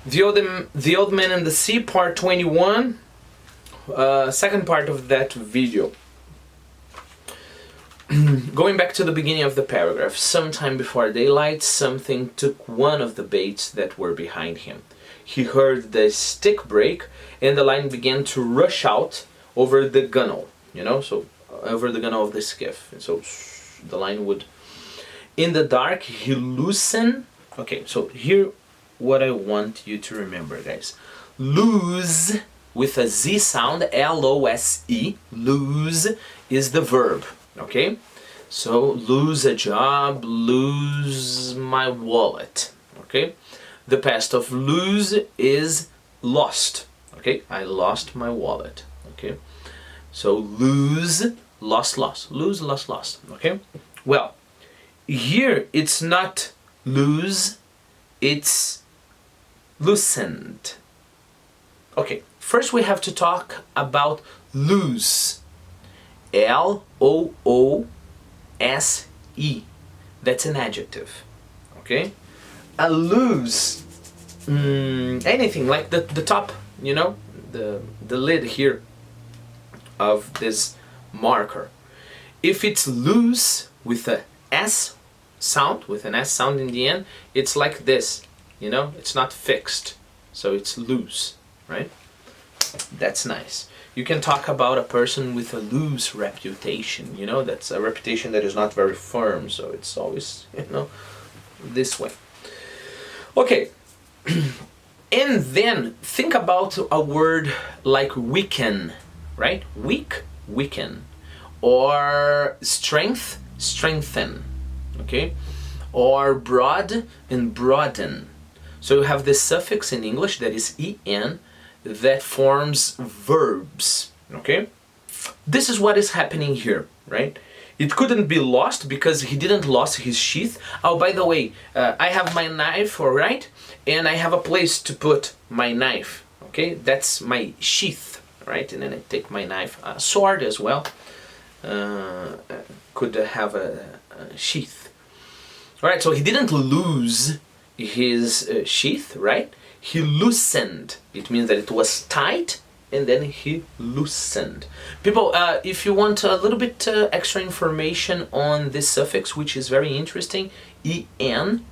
The Old Man and the Sea, part 21, second part of that video. Going back to the beginning of the paragraph, sometime before daylight, something took one of the baits that were behind him. He heard the stick break, and the line began to rush out over the gunwale, so over the gunwale of the skiff. And so the line would... In the dark, he loosened... Okay, so here, what I want you to remember, guys. Lose, with a Z sound, L-O-S-E, lose is the verb, okay? So, lose a job, lose my wallet, okay? The past of lose is lost, okay? I lost my wallet, okay? So, lose, lost, lost. Lose, lost, lost, okay? Well, here it's not lose, it's loosened. Okay, first we have to talk about lose. L-O-O-S-E. That's an adjective. Okay? A lose. Anything like the top, the lid here of this marker. If it's loose with a S sound, with an S sound in the end, it's like this. It's not fixed. So it's loose, right? That's nice. You can talk about a person with a loose reputation, that's a reputation that is not very firm, so it's always, this way. Okay, and then think about a word like weaken, right? Weaken, or strength, strengthen, okay? Or broad and broaden. So you have the suffix in English that is en, that forms verbs, okay? This is what is happening here, right? It couldn't be lost because he didn't lose his sheath. Oh, by the way, I have my knife, all right? And I have a place to put my knife, okay? That's my sheath, right? And then I take my knife, a sword as well. Could have a sheath. All right, so he didn't lose his sheath, right? He loosened. It means that it was tight, and then he loosened. People, if you want a little bit extra information on this suffix, which is very interesting, en,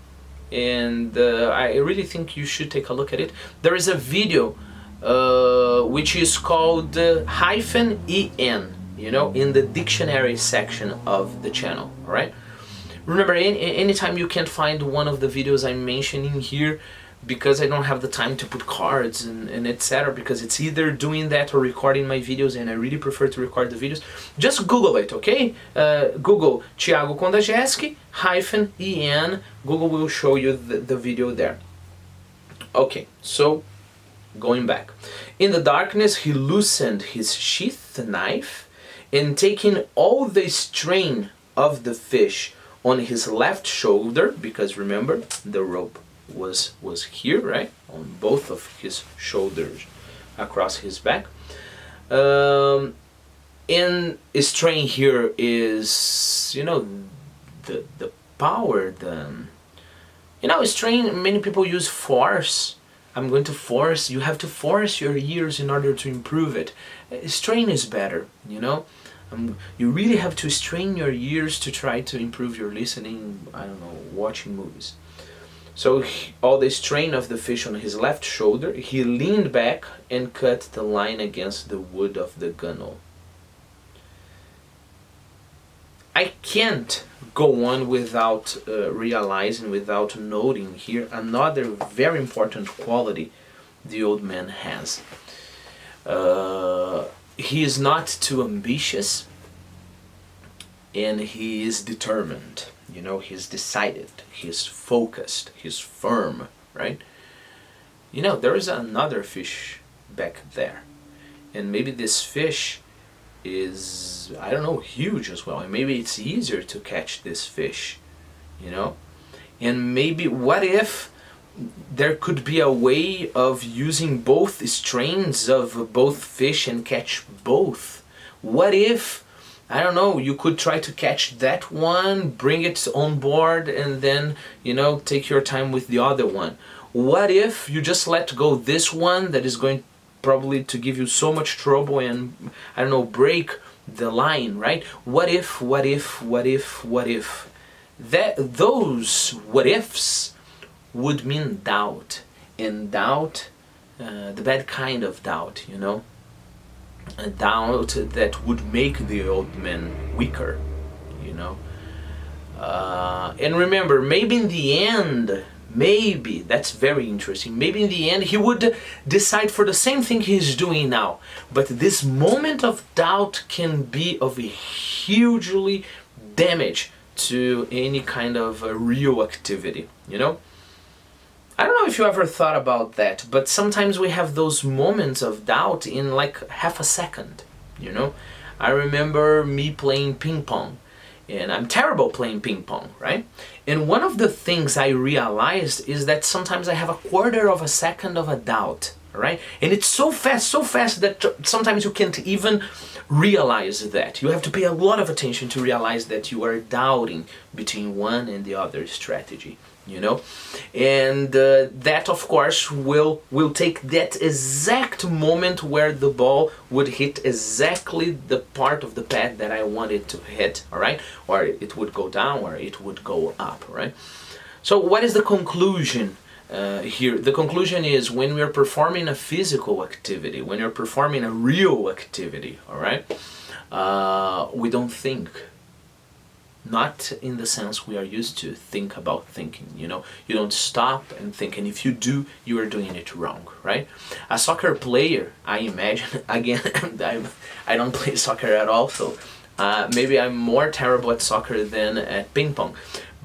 and I really think you should take a look at it. There is a video which is called hyphen en, in the dictionary section of the channel, all right? Remember, anytime you can't find one of the videos I'm mentioning here, because I don't have the time to put cards and etc., because it's either doing that or recording my videos, and I really prefer to record the videos, just Google it, okay? Google Thiago Kondajewski hyphen en. Google will show you the video there. Okay, so going back. In the darkness, he loosened his sheath, the knife, and taking all the strain of the fish on his left shoulder, because remember, the rope was here, right, on both of his shoulders across his back. And strain here is, the power, strain, many people use force. I'm going to force. You have to force your ears in order to improve it. Strain is better, you really have to strain your ears to try to improve your listening, watching movies. So all the strain of the fish on his left shoulder, he leaned back and cut the line against the wood of the gunwale. I can't go on without realizing, without noting here another very important quality the old man has. He is not too ambitious, and he is determined. He's decided, he's focused, he's firm, right? There is another fish back there, and maybe this fish is, huge as well, and maybe it's easier to catch this fish, and maybe what if there could be a way of using both strains of both fish and catch both? What if, you could try to catch that one, bring it on board, and then, take your time with the other one? What if you just let go this one that is going probably to give you so much trouble and, I don't know, break the line, right? What if, what if, what if, what if? Those what ifs would mean doubt. And doubt, the bad kind of doubt, you know? A doubt that would make the old man weaker, you know? And remember, maybe in the end, maybe, that's very interesting, maybe in the end he would decide for the same thing he's doing now. But this moment of doubt can be of a hugely damage to any kind of real activity, you know? I don't know if you ever thought about that, but sometimes we have those moments of doubt in like half a second, you know? I remember me playing ping pong, and I'm terrible playing ping pong, right? And one of the things I realized is that sometimes I have a quarter of a second of a doubt, right? And it's so fast that sometimes you can't even realize that. You have to pay a lot of attention to realize that you are doubting between one and the other strategy, you know? And that of course will take that exact moment where the ball would hit exactly the part of the pad that I wanted to hit, all right? Or it would go down or it would go up, right? So what is the conclusion here? The conclusion is when we are performing a physical activity, when you're performing a real activity, all right, we don't think. Not in the sense we are used to think about thinking, you know. You don't stop and think, and if you do, you are doing it wrong, right? A soccer player, I imagine, again, I don't play soccer at all, so maybe I'm more terrible at soccer than at ping pong.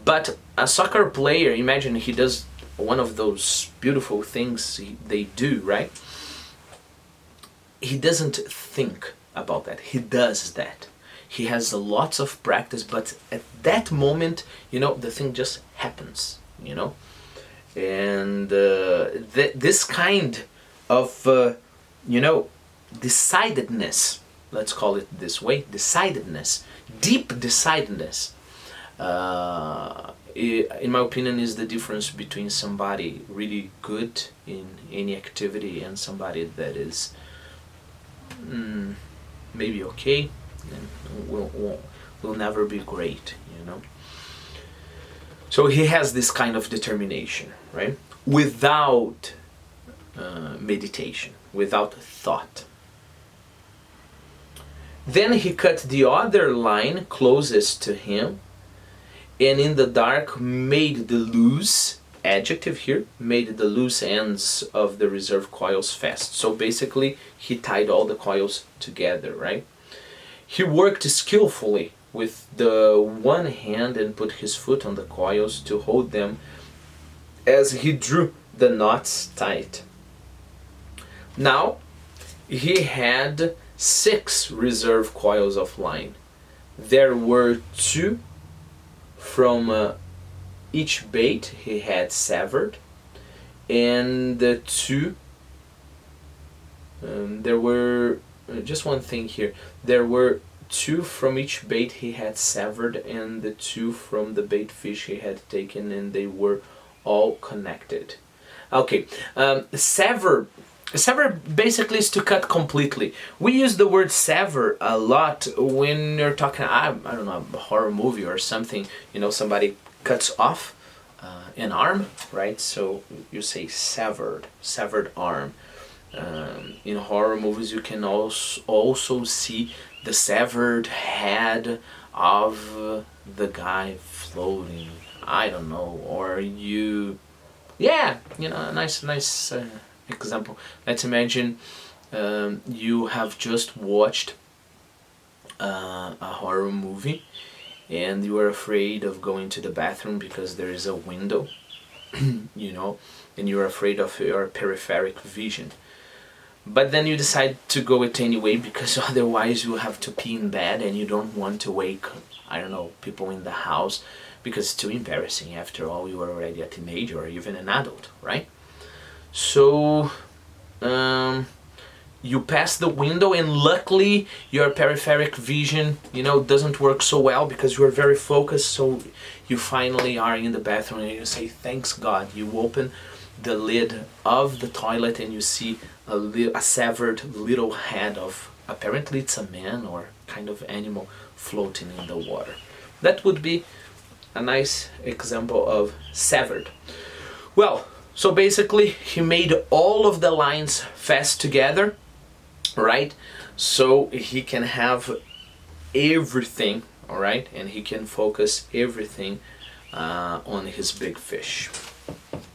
But a soccer player, imagine he does one of those beautiful things they do, right? He doesn't think about that, he does that. He has lots of practice, but at that moment, you know, the thing just happens, you know? And this kind of, you know, decidedness, let's call it this way, decidedness, deep decidedness, in my opinion, is the difference between somebody really good in any activity and somebody that is maybe okay, and will never be great, you know. So he has this kind of determination, right? Without meditation, without thought. Then he cut the other line closest to him, and in the dark made the loose, adjective here, made the loose ends of the reserve coils fast. So basically he tied all the coils together, right? He worked skillfully with the one hand and put his foot on the coils to hold them as he drew the knots tight. Now he had 6 reserve coils of line. There were 2 from each bait he had severed, and the 2 there were just one thing here. There were 2 from each bait he had severed, and the 2 from the bait fish he had taken, and they were all connected. Okay, sever basically is to cut completely. We use the word sever a lot when you're talking, I don't know, a horror movie or something, you know, somebody cuts off an arm, right? So you say severed arm. In horror movies you can also see the severed head of the guy floating, I don't know, or you, yeah, you know, a nice example. Let's imagine you have just watched a horror movie and you are afraid of going to the bathroom because there is a window, you know, and you're afraid of your peripheral vision. But then you decide to go it anyway because otherwise you have to pee in bed and you don't want to wake, I don't know, people in the house because it's too embarrassing. After all, you are already a teenager or even an adult, right? So you pass the window and luckily your peripheral vision, you know, doesn't work so well because you are very focused, so you finally are in the bathroom and you say, thanks God. You open the lid of the toilet and you see a severed little head of, apparently it's a man or kind of animal, floating in the water. That would be a nice example of severed. Well, so basically he made all of the lines fast together, right? So he can have everything, all right? And he can focus everything on his big fish.